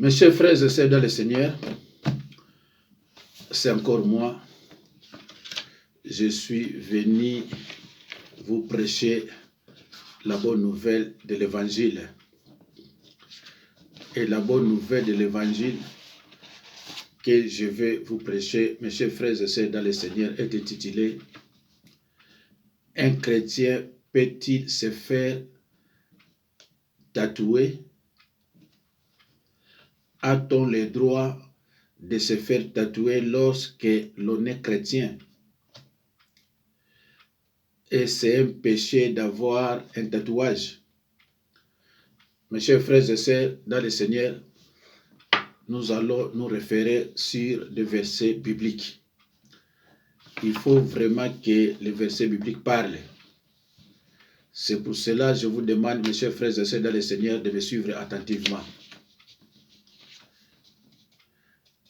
Mes chers frères et sœurs dans le Seigneur, c'est encore moi. Je suis venu vous prêcher la bonne nouvelle de l'Évangile. Et la bonne nouvelle de l'Évangile que je vais vous prêcher, mes chers frères et sœurs dans le Seigneur, est intitulée « Un chrétien peut-il se faire tatouer? A-t-on le droit de se faire tatouer lorsque l'on est chrétien? Et c'est un péché d'avoir un tatouage. » Mes chers frères et sœurs dans le Seigneur, nous allons nous référer sur des versets bibliques. Il faut vraiment que les versets bibliques parlent. C'est pour cela que je vous demande, mes chers frères et sœurs dans le Seigneur, de me suivre attentivement.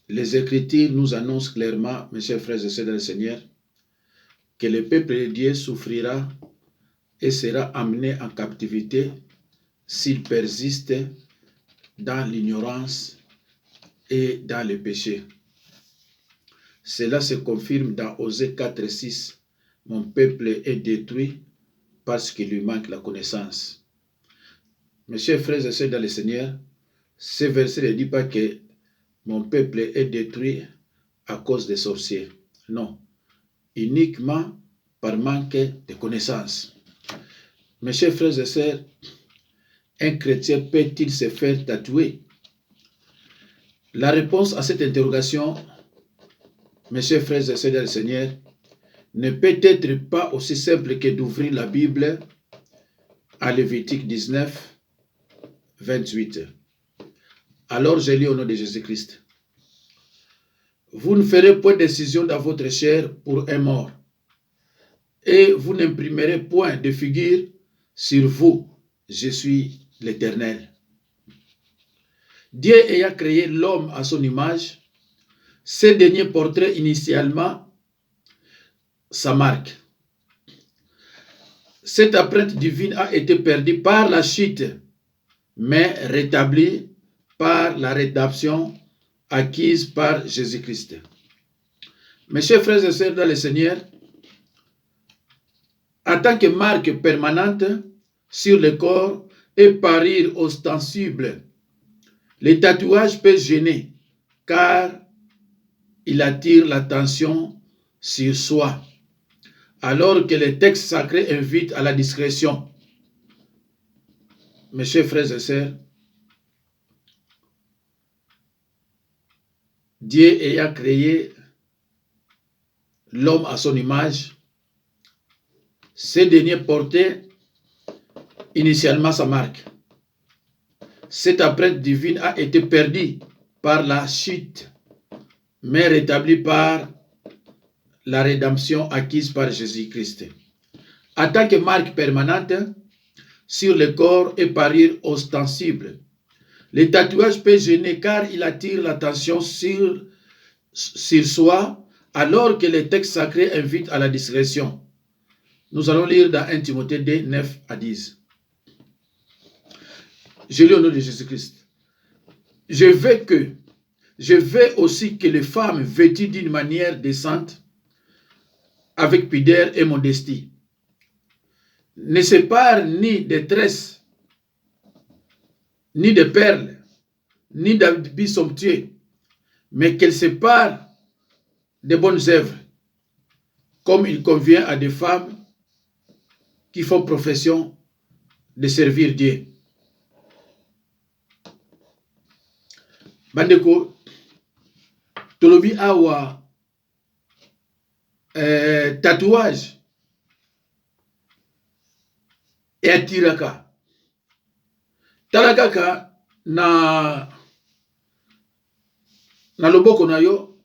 Les Écritures nous annoncent clairement, mes chers frères et sœurs dans le Seigneur, que le peuple de Dieu souffrira et sera amené en captivité s'il persiste dans l'ignorance et dans le péché. Cela se confirme dans Osée 4:6. Mon peuple est détruit parce qu'il lui manque la connaissance. Mes chers frères et sœurs dans le Seigneur, ce verset ne dit pas que mon peuple est détruit à cause des sorciers. Non, uniquement par manque de connaissance. Mes chers frères et sœurs, un chrétien peut-il se faire tatouer? La réponse à cette interrogation, mes chers frères et sœurs dans le Seigneur, ne peut être pas aussi simple que d'ouvrir la Bible à Lévitique 19, 28. Alors je lis au nom de Jésus-Christ. Vous ne ferez point décision dans votre chair pour un mort, et vous n'imprimerez point de figure sur vous. Je suis l'Éternel. Dieu ayant créé l'homme à son image, ce dernier porterait initialement sa marque. Cette empreinte divine a été perdue par la chute, mais rétablie par la rédemption acquise par Jésus-Christ. Mes chers frères et sœurs dans le Seigneur, en tant que marque permanente sur le corps et parure ostensible, le tatouage peut gêner car il attire l'attention sur soi, alors que les textes sacrés invitent à la discrétion. Mes chers frères et sœurs, Dieu ayant créé l'homme à son image, ce dernier portait initialement sa marque. Cette empreinte divine a été perdue par la chute, mais rétablie par la rédemption acquise par Jésus-Christ. En tant que marque permanente sur le corps et parure ostensible, le tatouage peut gêner car il attire l'attention sur soi, alors que les textes sacrés invitent à la discrétion. Nous allons lire dans 1 Timothée 2, 9 à 10. Je lis au nom de Jésus-Christ. Je veux aussi que les femmes vêtues d'une manière décente, avec pudeur et modestie, ne séparent ni de tresses, ni de perles, ni d'habits somptueux, mais qu'elles séparent de bonnes œuvres, comme il convient à des femmes qui font profession de servir Dieu. Bandeko, tolobi awa tatouage et atiraka. Talakaka na loboko na yo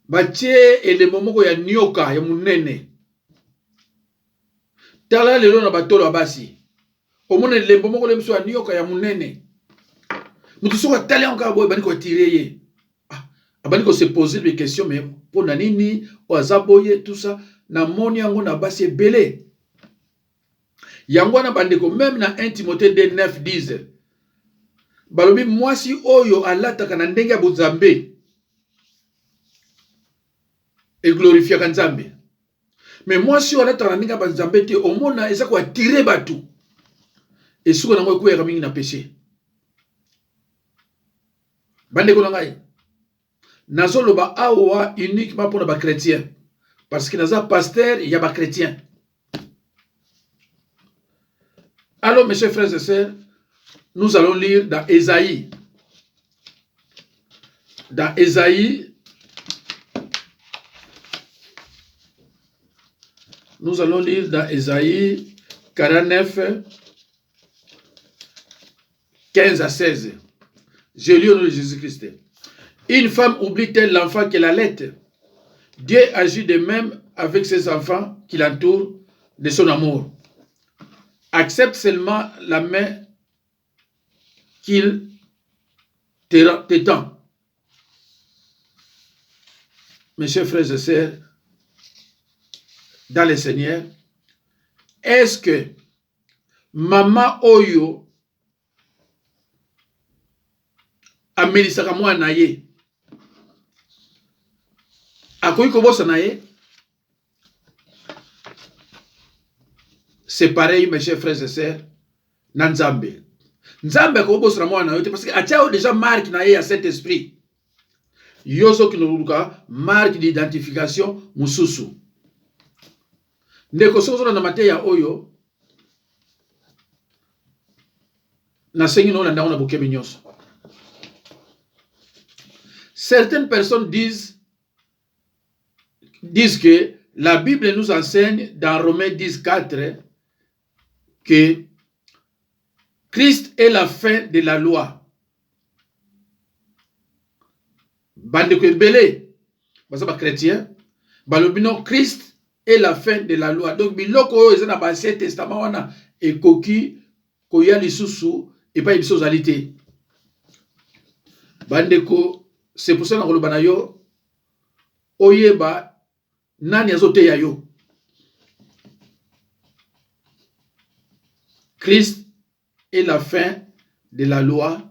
batie elembo moko ya nyoka ya munene. Tala lelo na batolo abasi. Omone elembo moko lemso ya nyoka ya munene. Mutu soka tali encore boy bani ko tirer. Abani ko se poser des questions mais pona nini o azaboye tout ça na moni yango na basi ebele. Yango na bandeko même na 1 Timothée 2:9 disent balobi mwasi oyo alataka na ndenge ya bozambe e glorifiaka nzambe. Mais mwasi oyo alataka na ndenge ya bozambe te omona eza ko attirer bato e suko nango ekweyaka mingi na péché. Bandeko na ngai nazoloba awa uniquement pour ba chrétien parce que naza pasteur ya ba chrétien. Alors mes chers frères et sœurs, nous allons lire dans Ésaïe. Dans Ésaïe, nous allons lire dans Ésaïe 49, 15 à 16. Je lis au nom de Jésus-Christ. Une femme oublie-t-elle l'enfant qu'elle allait? Dieu agit de même avec ses enfants qui l'entourent de son amour. Accepte seulement la main qu'il t'étend. Mes chers frères et sœurs, dans le Seigneur, est-ce que Mama Oyo amelisaka mwana ye akoki kobosa na ye? C'est pareil, mes chers frères et sœurs, na Nzambe. Nzambe akobosa na mwana yote parce que atia déjà marque na ye ya Saint-Esprit. Yoso kinoluka marque d'identification mususu. Ndeko sozo na mateya oyo na sengi no na ndako na bokemi nyonso. Certaines personnes disent que la Bible nous enseigne dans Romains 10:4 que Christ est la fin de la loi. Bande que belé, basa ba chrétien, balobino Christ est la fin de la loi. Donc biloko oyo eza na ba Ancien Testament wana ekoki koya lisusu et pas biso zalité. Bande ko c'est pour ça que na yo oyeba nani azote ya yo. Christ est la fin de la loi.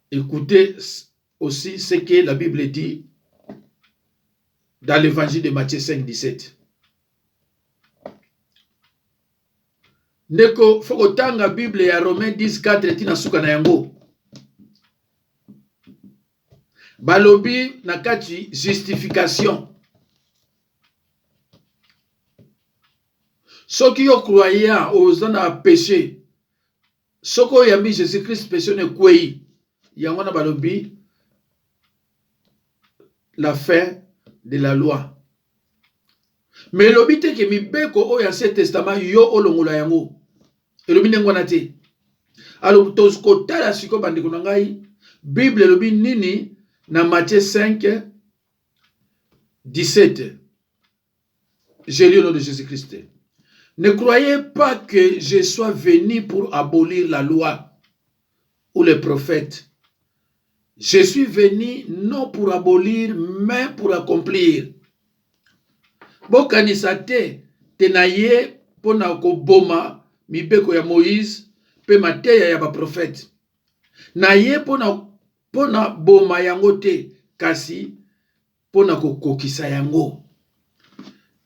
Écoutez aussi ce que la Bible dit dans l'évangile de Matthieu 5:17. Ndeko foko tanga Bible ya Romains 10:4 tina suka na yango. Balobi na kati justification. Soki yo croyant aux na péché. Soko yambi Jésus-Christ péché ne kwei. Yango na balobi la fin de la loi. Mais lobi te ke mibeko o ya Ancien Testament yo olongola yango. Elobi nengwana te. Alors tosko tala siko bandeko na ngai Bible lobi nini na Matthieu 5:17. Je lis au nom de Jésus-Christ. Ne croyez pas que je sois venu pour abolir la loi ou les prophètes. Je suis venu non pour abolir, mais pour accomplir. Bokanisa te tenaye pona ko boma mibeko ya Moïse pe mateya ya ba prophète. Naye pona boma yango te kasi pona ko kokisa yango.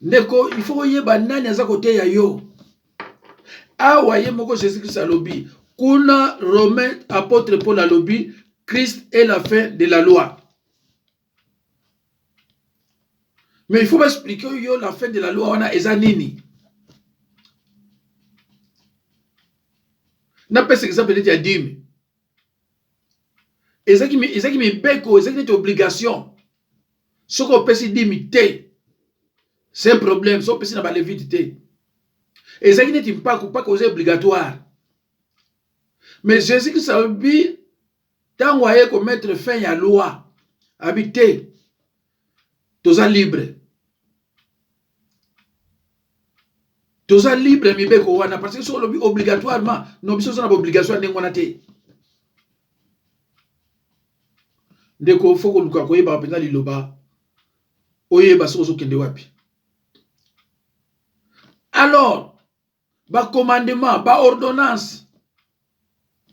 Ndeko il faut yeba nani aza kote ya yo. Awa ye moko Jésus-Christ alobi kuna Romain apôtre Paul alobi Christ est la fin de la loi. Mais il faut expliquer yo la fin de la loi wana eza nini. Na pesa exemple de dîme. Ezaki mi beko, ezaki une obligation. Soko pesi dîme te. C'est un problème, so pesi na ba lévite. Ezaki neti mpako pas cause obligatoire. Mais Jésus-Christ a dit tango aye ko mettre fin ya loi. Habité. Toza libre. Toza libre mi beko wana parce que so lobi obligatoirement, no biso na obligation ndengwana te. Ndeko foko luka ko yeba penza liloba. Oyeba so kende wapi. Alors, ba commandement, ba ordonnance,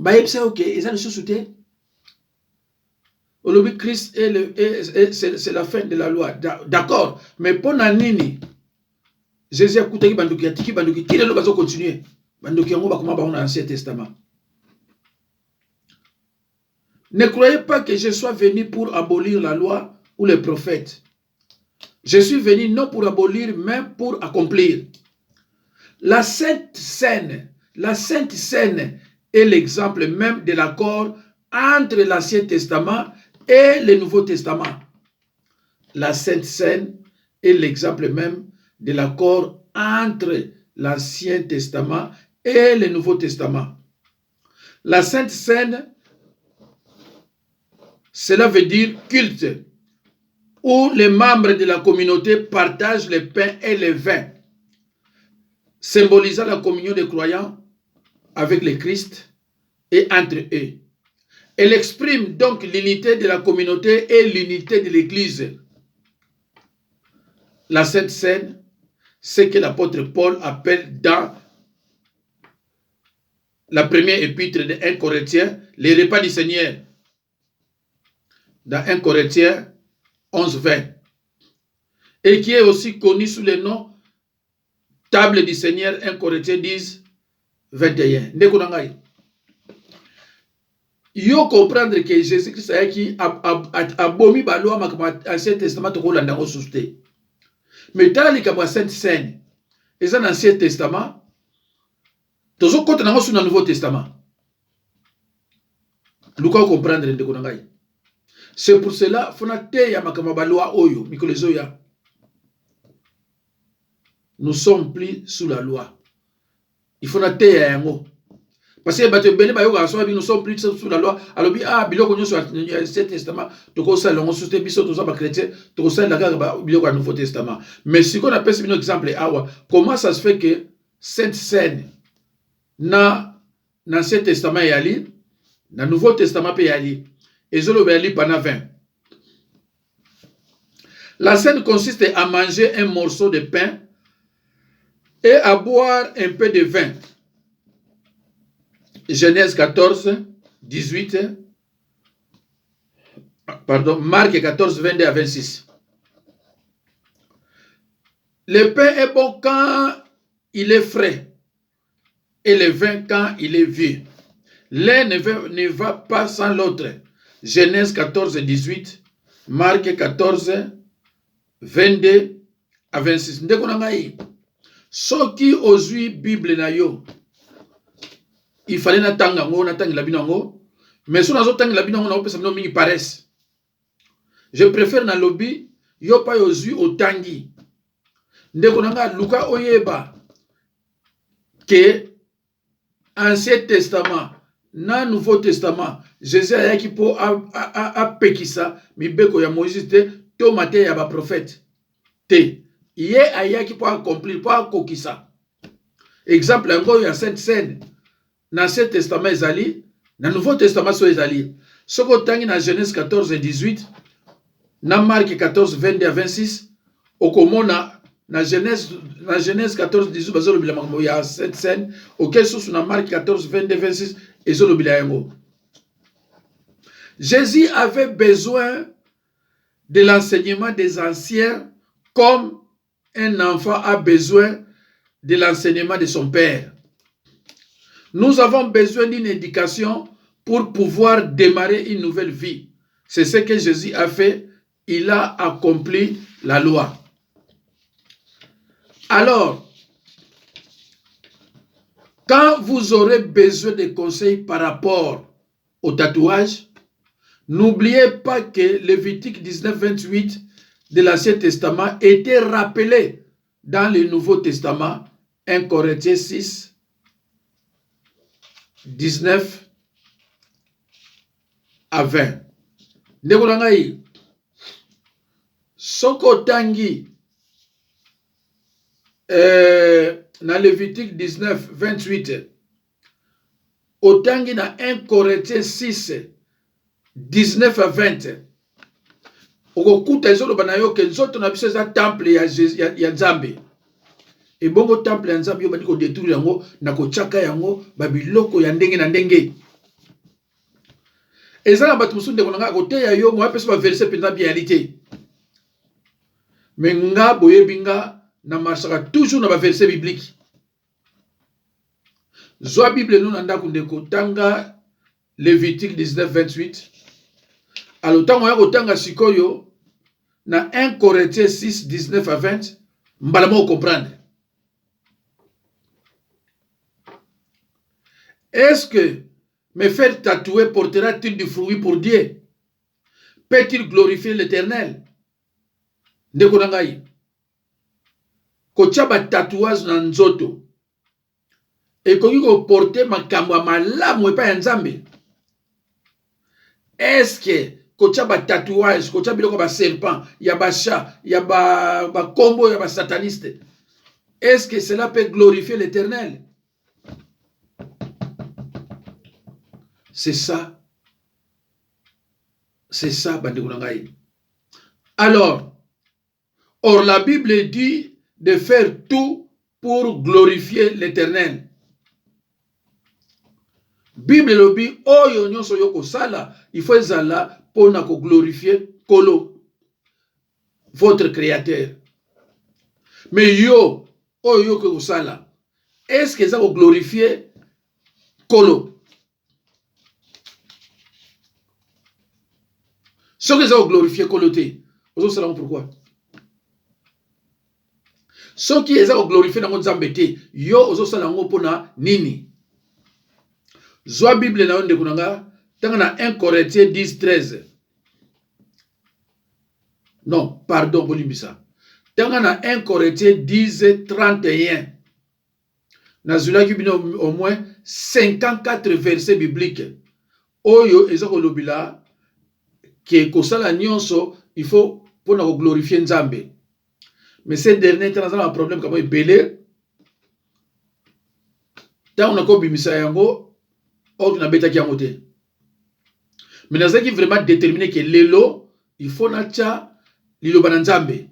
ok, ils ont le sous-souté. Le Christ c'est la fin de la loi. D'accord. Mais pour Nanini, Jésus a coûté Banduki, Atiki Banduki, qui ne va continuer. Banduki, on va comment dans l'Ancien Testament. Ne croyez pas que je sois venu pour abolir la loi ou les prophètes. Je suis venu non pour abolir, mais pour accomplir. La Sainte Seine est l'exemple même de l'accord entre l'Ancien Testament et le Nouveau Testament. La Sainte Seine est l'exemple même de l'accord entre l'Ancien Testament et le Nouveau Testament. La Sainte Seine, cela veut dire culte, où les membres de la communauté partagent le pain et le vin, symbolisant la communion des croyants avec le Christ et entre eux. Elle exprime donc l'unité de la communauté et l'unité de l'Église. La Sainte Seine, c'est que l'apôtre Paul appelle dans la première épître de 1 Corinthiens, les repas du Seigneur. Dans 1 Corinthiens 11, 20. Et qui est aussi connu sous le nom table du Seigneur, 1 Corinthiens 10, 21. Yo comprendre que Jésus-Christ a bomi ba loi makama Ancien Testament to kolanda ngo susté. Mais dans les kabwa Sainte Seine, et dans l'Ancien Testament, tozo kota nango sur le Nouveau Testament. Luka comprendre ndeko nangai. C'est pour cela fona te ya makama ba loi oyo mikolo zoya. Nous sommes plus sous la loi. Il faut na te ya yango. Parce que nous sommes plus sous la loi. Alors, biloko nyo sur l'Ancien Testament, toko sa longo sous biso to ba chrétien, toko sa la ga biloko au Nouveau Testament. Mais si on appelle un exemple comment ça se fait que Sainte Seine na l'Ancien Testament yali, na Nouveau Testament pe yali, et zolo yali pendant 20. La scène consiste à manger un morceau de pain et à boire un peu de vin. Genèse 14, 18, pardon, Marc 14, 22 à 26. Le pain est bon quand il est frais et le vin quand il est vieux. L'un ne va pas sans l'autre. Genèse 14, 18, Marc 14, 22 à 26. Ndeko nangai, soki ozui Bible na yo, il fallait n'attendre la binango, mais si on a la binango, on a opé mingi paresse. Je préfère na lobby, yo pa yozu au tangi. Ndeko nanga Luka oyeba que Ancien Testament, na Nouveau Testament, Jésus a yaki po a pekisa, mi beko ya Moïse te, to mate ya ba prophète. Te, ye a yaki po accomplir, po a kokisa. Exemple, yango ya Sainte Seine. Dans l'Ancien Testament ezali, dans le Nouveau Testament so ezali. Soko tangi na Genèse 14 et 18, na Marc 14, 22 à 26, okomona na Genèse 14, 18, bazolo bila makambo ya Sainte Seine, auquel sous na Marc 14, 22, 26, ezolo bila yango. Jésus avait besoin de l'enseignement des anciens comme un enfant a besoin de l'enseignement de son père. Nous avons besoin d'une éducation pour pouvoir démarrer une nouvelle vie. C'est ce que Jésus a fait. Il a accompli la loi. Alors, quand vous aurez besoin de conseils par rapport au tatouage, n'oubliez pas que Lévitique 19, 28 de l'Ancien Testament était rappelé dans le Nouveau Testament, 1 Corinthiens 6, 19 à 20. Ndekolangai, soko tangi na Lévitique 19, 28, otangi na 1 Corinthiens 6, 19 à 20. Okokuta ezolo banayo ke nzoto na biso za temple ya Nzambe. Et bongo temple ya Nzambe yo bandi ko détruire yango na ko chaka yango babiloko ya ndenge na ndenge. Et ça, côté yo, moi, je peux verser pendant bien réalité. Mais nga boye binga na marchera toujours dans la verset biblique. Zoa Bible nous nanda kundeko tanga Lévitique 19-28. Alors tant on tanga sikoyo na 1 Corinthiens 6, 19 à 20, mbalamo comprendre. Est-ce que me faire tatouer portera-t-il du fruit pour Dieu? Peut-il glorifier l'Éternel? Ndeko nangai. Kocha ba tatouage na nzoto. Et koki ko porter makambo malamu epa ya Nzambe. Est-ce que kocha ba tatouage, kocha biloko ba serpent, ya ba chat, ya ba combo, ya ba sataniste? Est-ce que cela peut glorifier l'Éternel? C'est ça. C'est ça, bandeko nangai. Alors, or la Bible dit de faire tout pour glorifier l'Éternel. Bible lobi oyo nyonso yoko sala, il faut ezala pour na ko glorifier Kolo, votre créateur. Mais yo oyo yoko sala, est-ce que ça va glorifier Kolo? Ce que ça va glorifier Kolo te, vous savez pourquoi? Ce qui est ça va glorifier dans mon Zambete, yo ozo sala ngo pona nini? Zoa Bible na onde kunanga, tanga na 1 Corinthiens 10, 13. Non, pardon, Bolimbisa. Tanga na 1 Corinthiens 10, 31. Na zula ki bino au moins 54 versets bibliques. Oyo ezako lobila ke kosala nyonso, il faut pour na glorifier Nzambe. Mais ces derniers temps, on a un problème comme il belé. Tant on a bimisa yango, or na beta ki yangote. Mais na zaki vraiment déterminé que lelo, il faut na cha lilo bananzambe.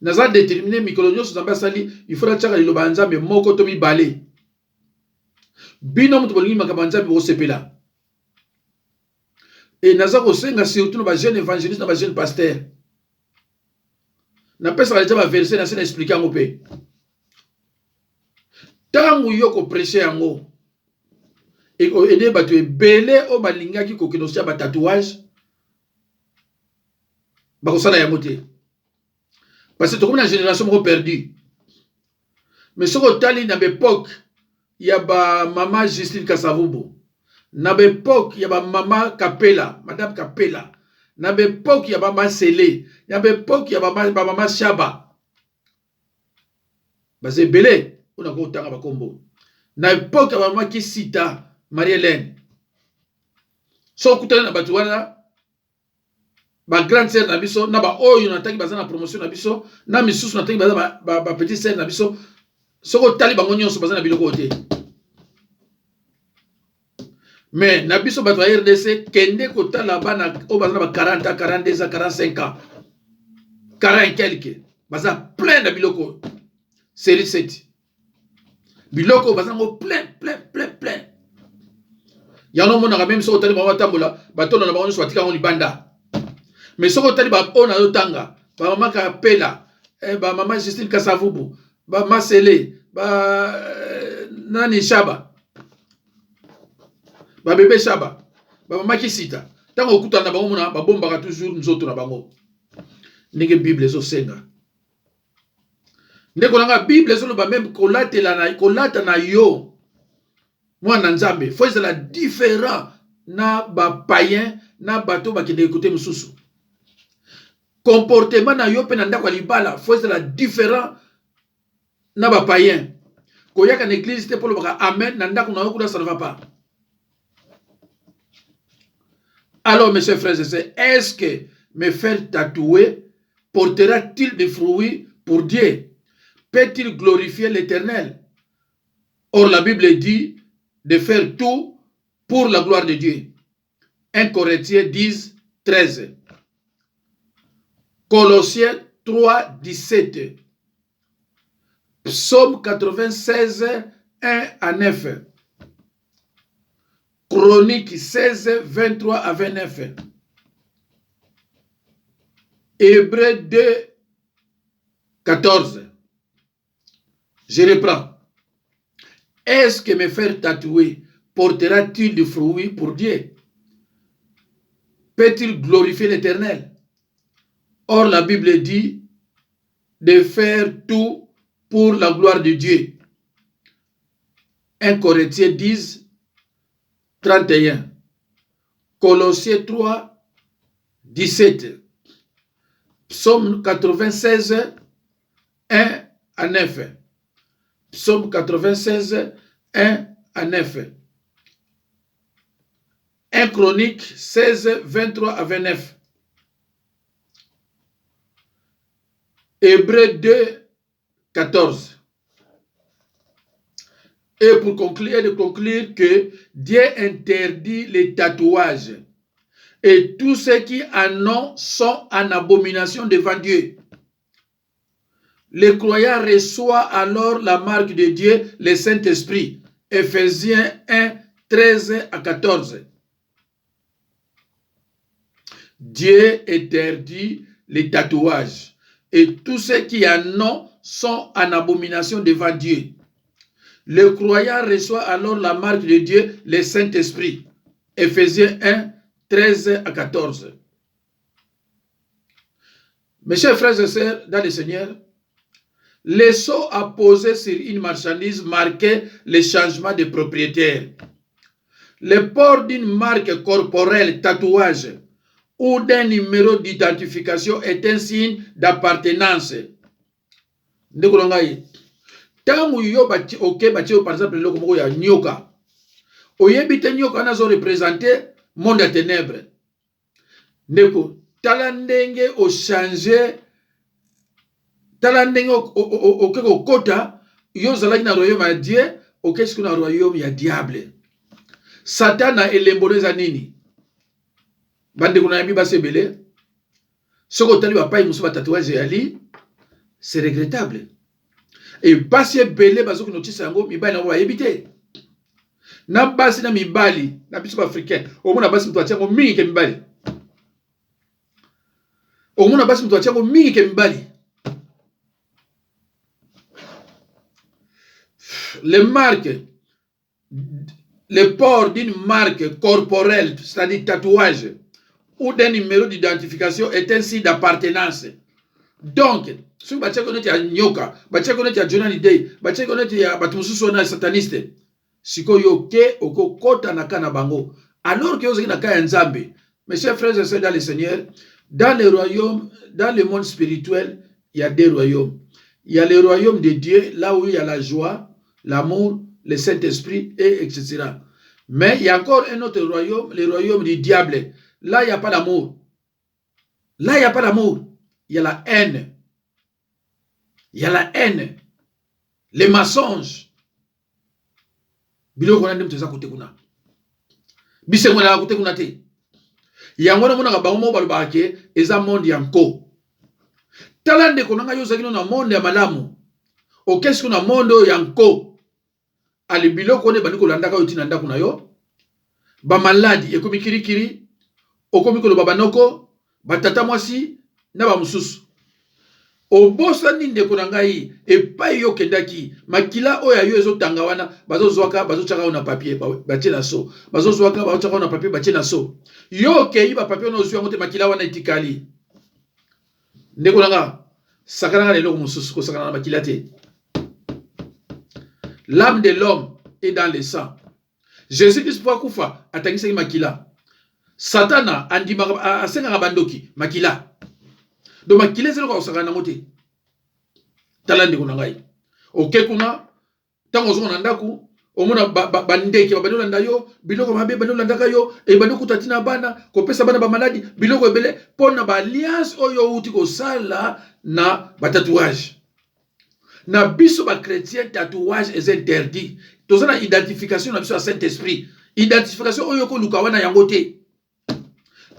Naza déterminé mikolo nyonso Nzambe asali, il faut na cha lilo bananzambe moko to mibale. Bino mutu bolingi makamba Nzambe bo sepela. Et naza ko senga surtout na ba jeune évangéliste na ba jeune pasteur. Na pesa ba ba verset na sena expliquer ngo pe. Tangu yoko prêcher yango. Et aider batu ebele o balingaki ko kinosia ba tatouage. Ba ko sala yango te. Parce que tout comme la génération moko perdue. Mais ce que tali na l'époque, il y a ba maman Justine Kasavubu. Na l'époque, il y a ba maman Kapela, madame Kapela. Na l'époque, il y a ba maman Sele. Na l'époque, il y a ba maman Shaba. Ba c'est belé, on a ko tanga ba kombo. Na l'époque, il y a ba maman Kisita, Marie-Hélène. So kutana na batu wana ba grande sœur na biso na ba oyo na tangi bazana promotion na biso na misusu na tangi bazana ba petite sœur na biso soko tali bango nyonso bazana biloko te. Mais na biso bato ya RDC kende kotala bana o bazana ba 40 ans 42 ans 45 ans 40 et quelques baza plein na biloko série 7 biloko bazana ngo plein yano mona ka même so tali ba tambola batono na bango nyonso batika ngo libanda. Mais ce que tu as dit, on a tanga, ba maman Kapela, ba maman Justine Kasavubu, ba Masele, ba nani Shaba, ba bébé Shaba, ba maman Kisita. Tant qu'on écoute na bango mona, ba bomba toujours nous autres na bango. Nenge Bible zo senga. Ndeko na Bible zo ba même kolata na yo. Moi na Nzambe, faut c'est la différent na ba païen na bato ba ki écouter mususu. Comportement na yo pe na ndako libala faut être la différent na ba païen ko yaka na église te polo baka amen na ndako na yo kuna ça ne va pas. Alors mes chers frères et sœurs, est-ce que me faire tatouer portera-t-il des fruits pour Dieu? Peut-il glorifier l'Éternel? Or la Bible dit de faire tout pour la gloire de Dieu. 1 Corinthiens 10, 13. Colossiens 3, 17. Psaume 96, 1 à 9. Chronique 16, 23 à 29. Hébreux 2, 14. Je reprends. Est-ce que me faire tatouer portera-t-il du fruit pour Dieu? Peut-il glorifier l'Éternel? Or, la Bible dit de faire tout pour la gloire de Dieu. 1 Corinthiens 10, 31. Colossiens 3, 17. Psaume 96, 1 à 9. Psaume 96, 1 à 9. 1 Chronique 16, 23 à 29. Hébreux 2, 14. Et pour conclure, de conclure que Dieu interdit les tatouages. Et tous ceux qui en ont sont en abomination devant Dieu. Les croyants reçoivent alors la marque de Dieu, le Saint-Esprit. Ephésiens 1, 13 à 14. Dieu interdit les tatouages. Et tous ceux qui en ont sont en abomination devant Dieu. Le croyant reçoit alors la marque de Dieu, le Saint-Esprit. Ephésiens 1, 13 à 14. Mes chers frères et sœurs, dans le Seigneur, les sceaux apposés sur une marchandise marquaient le changement de propriétaire. Le port d'une marque corporelle, tatouage, ou d'un numéro d'identification est un signe d'appartenance. Tangu yo bati ok bati par exemple le comme ya nyoka. Oyebite nyoka nazo représenter monde à ténèbres. Ndeko talandenge o changer talandenge o kota yo zalaki na royaume ya Dieu okeski na royaume ya diable. Satana elemboleza nini? Bande kuna yabi basebele. Soko tali ba pai musu ba tatouage ali, c'est regrettable. Et basi ebele bazo kinotisa yango mibali na ba yebite. Na basi na mibali na biso ba africain. Omona basi mtu atia ngo mingi ke mibali. Omona basi mtu atia ngo mingi ke mibali. Les marques, le port d'une marque corporelle, c'est-à-dire tatouage, ou d'un numéro d'identification est un signe d'appartenance. Donc, si vous avez un nyoka, vous avez un Johnny Day, vous avez un sataniste, si vous avez un kota na kana bango, alors que vous avez un nzambe, mes chers frères et sœurs dans le Seigneur, dans le royaume, dans le monde spirituel, il y a des royaumes. Il y a le royaume de Dieu, là où il y a la joie, l'amour, le Saint-Esprit, et etc. Mais il y a encore un autre royaume, le royaume du diable. Là, il n'y a pas d'amour. Là, il n'y a pas d'amour. Il y a la haine. Il y a la haine. Les mensonges. Bilo kona ndem teza kote kuna. Bise mwana kote kuna te. Yangona mwana kabango balba ke eza monde yanko. Talande konanga yo zakino na monde ya malamu. Okesko na monde yanko. Ali bilo kone bandiko landaka yo tina ndako na yo. Ba maladi ekomi kirikiri. Okomi kolo babanoko, batata mwasi na ba mususu. Obosa ninde konangai epai yo kendaki makila oya yo ezotanga wana bazozwaka bazochaka na papier batie na so bazozwaka bazochaka na papier batie na so yo ke ba papier no zwa ngote makila wana itikali ndeko nanga sakana lelo mususu ko sakana na makila te. L'âme de l'homme est dans le sang. Jésus-Christ pour kufa atangisa makila. Satana andima asenga bandoki makila. Do makila zelo ko sakana ngote. Talande kuna ngai. Oke kuna tango zona ndaku omona bandeke babano ndayo biloko mabe bano ndaka yo e bano kutatina bana ko pesa bana ba maladi biloko ebele pona ba alliance oyo uti ko sala na ba tatouage. Na biso ba chrétien tatouage est interdit. Tozana identification na biso à Saint-Esprit. Identification oyo ko luka wana yango te.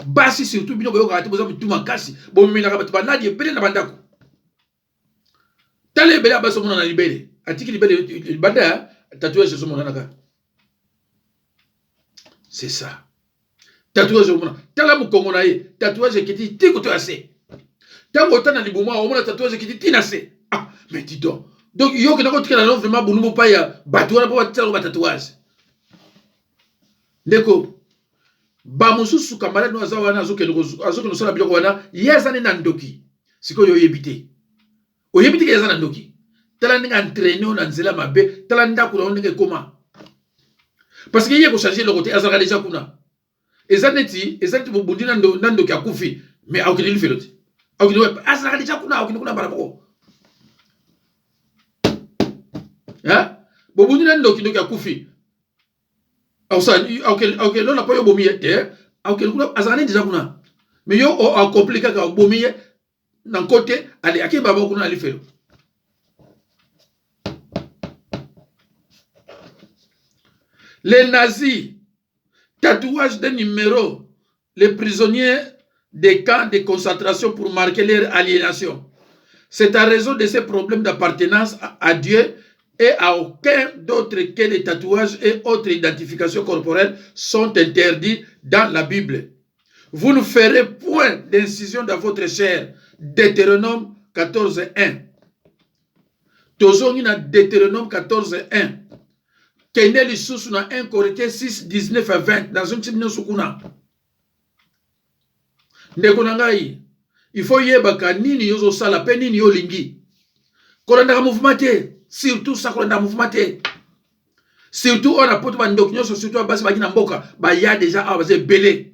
Basi surtout bino ko yoka boza mutuma kasi bo minaka batu banadi ebele na bandako. Tale ebele abaso mona na libele. Atiki libele banda tatouage so mona naka. C'est ça. Tatouage au monde. Tala mukongonaye. Tatouage qui dit tiko to assez. Tango tana libuma au monde tatouage qui dit tinase. Ah, mais dis donc. Donc yo que nako tikala non vraiment bonumo pa ya batouana pa tsalo ba tatouage. Ndeko ba mususu kamala no azawana azoke no sala biloko wana yezane na ndoki. Siko yo yebite. O yebite ke yezana na ndoki. Tala ninga entraîner na nzela mabe, tala ndako na ndenge koma. Parce que yeko changer le côté azaka déjà kuna. Ezaneti bobundi na ndoki akufi, mais akini li feloti. Akini azaka déjà kuna, akini kuna baraboko. Hein? Bobundi na ndoki akufi. Ok, l'on n'a pas eu bomiye, ok, azane déjà kuna. Mais yo a compliqué ka bomiye nan côté, allez, aki baba kuna ali felo. Les nazis, tatouage des numéros, les prisonniers des camps de concentration pour marquer leur aliénation. C'est à raison de ces problèmes d'appartenance à Dieu et à aucun d'autre que les tatouages et autres identifications corporelles sont interdits dans la Bible. Vous ne ferez point d'incision dans votre chair. Deutéronome 14.1. Tozongi na Deutéronome 14.1. Keneli susu na 1 Corinthiens 6, 19 à 20. Dans une petite sukuna. Ndeko nangai. Il faut yebaka nini yozo sala pe nini yo lingi. Kolanda mouvement te. Surtout ça kolanda mouvement te. Surtout on a poto ba ndok nyoso surtout abasi ba kina mboka. Ba ya déjà abaze belé.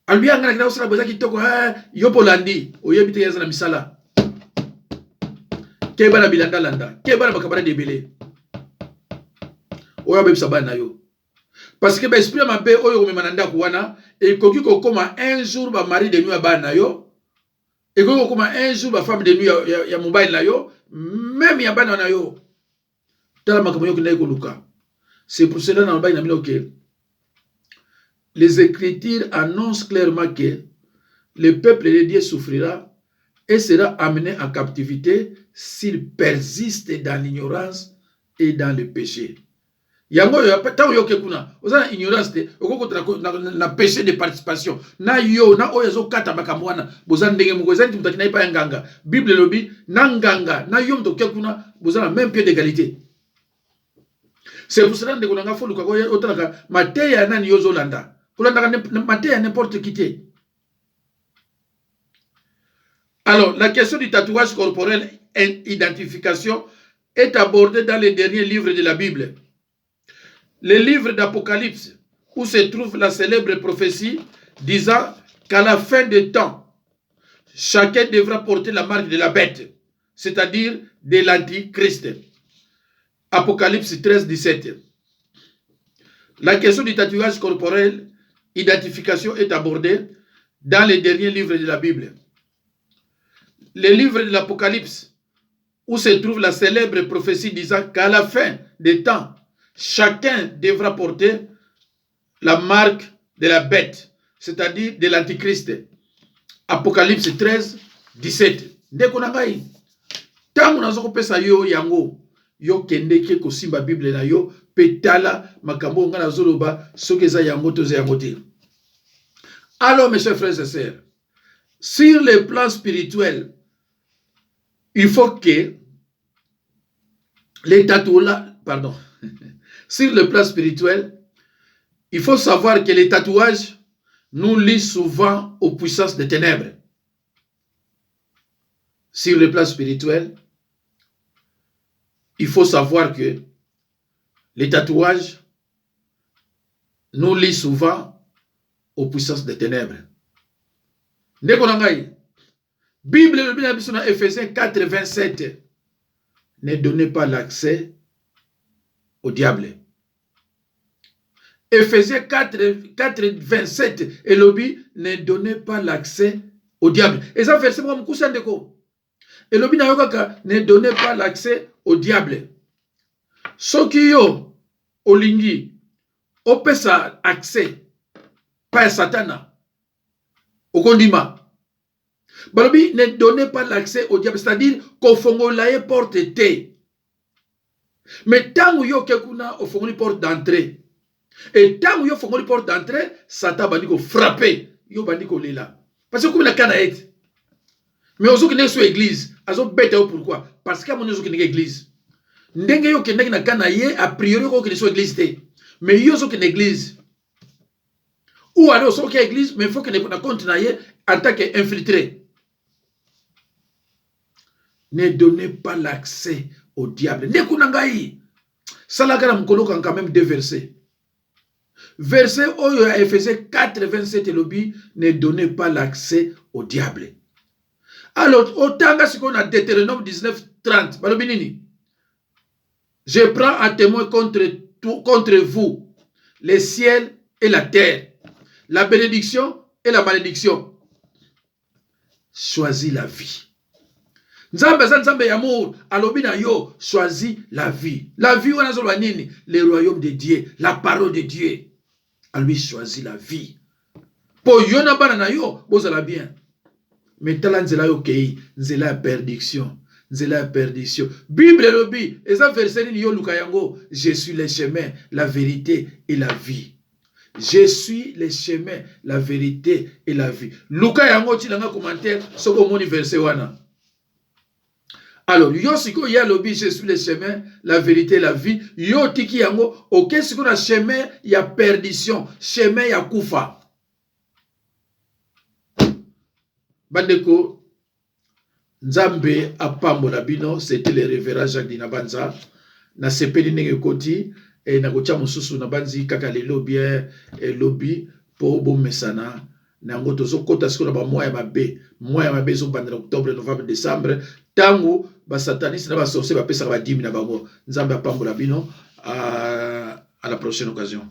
Albi angana kina osala boza kitoko yo polandi. Oyebite yeza na misala. Keba na bilanda landa. Keba na bakabara de belé. Oya bebisa bana yo. Parce que l'esprit m'a bé oyo komemana kuwana et koki kokoma un jour ba mari de nuit bana yo et koki kokoma un jour ba femme de nuit ya mobile na yo même ya bana na yo tala makambo yo kinai koluka. C'est pour cela na mobile na mino que les Écritures annoncent clairement que le peuple de Dieu souffrira et sera amené en captivité s'il persiste dans l'ignorance et dans le péché. Yango yo tango yo kekuna ozana ignorance te okoko na péché de participation na yo na oyo zo kata makambo wana bozana ndenge moko ezali mutaki na ipa nganga Bible lobi na nganga na yo mto kekuna bozana même pied d'égalité. C'est pour cela ndeko nanga folu kako otalaka mateya nani yo zo landa kolanda mateya n'importe qui te. Alors la question du tatouage corporel et identification est abordée dans les derniers livres de la Bible. Le livre d'Apocalypse, où se trouve la célèbre prophétie disant qu'à la fin des temps, chacun devra porter la marque de la bête, c'est-à-dire de l'antichrist. Apocalypse 13, 17. La question du tatouage corporel, identification est abordée dans les derniers livres de la Bible. Le livre de l'Apocalypse, où se trouve la célèbre prophétie disant qu'à la fin des temps, chacun devra porter la marque de la bête, c'est-à-dire de l'antichrist. Apocalypse 13, 17. Ndeko nangai. Tangu nazo kopesa yo yango, yo kendeke kosimba Bible na yo, petala makambo ngana zoloba sokeza yango toze yango te. Alors mes chers frères et sœurs, sur le plan spirituel, il faut que les tatouages, pardon, sur le plan spirituel, il faut savoir que les tatouages nous lient souvent aux puissances des ténèbres. Sur le plan spirituel, il faut savoir que les tatouages nous lient souvent aux puissances des ténèbres. Bible, Ephésiens 4, 27, ne donnez pas l'accès au diable. Ephésiens 4, 27, et lobby, ne donnez pas l'accès au diable. Et ça verset moi m'kousa ndeko. Et lobby na yokaka, ne donnez pas l'accès au diable. Soki yo olingi opesa accès pas satana okondima. Balobi, ne donnez pas l'accès au diable, c'est-à-dire qu'au fongolaye porte te. Mais tant que yo kekuna au fongoli porte d'entrée. Et tant que yo fongoli porte d'entrée, Satan bandi ko frapper, yo bandi ko lela. Parce que comme la canaïte. Mais aux autres qui sont église, azo bête pourquoi? Parce qu'il y a mon autres qui église. Ndenge yo ki na canaïe a priori ko qui sont église té. Mais yo zo qui église. Ou alors so qui église, mais il faut que na continuer en tant qu'infiltré. Ne donnez pas l'accès au diable. Ne kunangai. Salakara mkolo quand même deux versets. Verset Oyo à Ephésiens 4, 27 et lobby, ne donnez pas l'accès au diable. Alors, autant que ce qu'on a Deutéronome 19, 30, je prends un témoin contre vous, les ciels et la terre, la bénédiction et la malédiction. Choisis la vie. Nzambe Nzambe yamour, alobina yo, choisis la vie. La vie, on a le royaume de Dieu, la parole de Dieu. À lui choisit la vie. Pour yona banana yo, bozala bien. Mais talent nzela yo kei, nzela perdition. Nzela perdition. Bible lobi, et ça verset ni yo lukayango, je suis le chemin, la vérité et la vie. Je suis le chemin, la vérité et la vie. Lukayango tilanga commentaire, soko moni verset wana. Alors, yo siko ya lobi, je suis le chemin, la vérité et la vie. Yo tiki yango, ok, siko na chemin, ya perdition, chemin ya kufa. Bandeko, Nzambe apambola bino, c'était le révérend Jacques Dinabanza. Na sepeli nenge koti, et na kocha mususu na banzi kaka lelo bien, et lobby, po bo mesana. Na ngoto zo kota siko na ba moya mabe zo bandela octobre, novembre, décembre. Tango, ba sataniste na ba sorcier ba pesa ba 10 000 na bango. Nzambe apambola bino, à la prochaine occasion.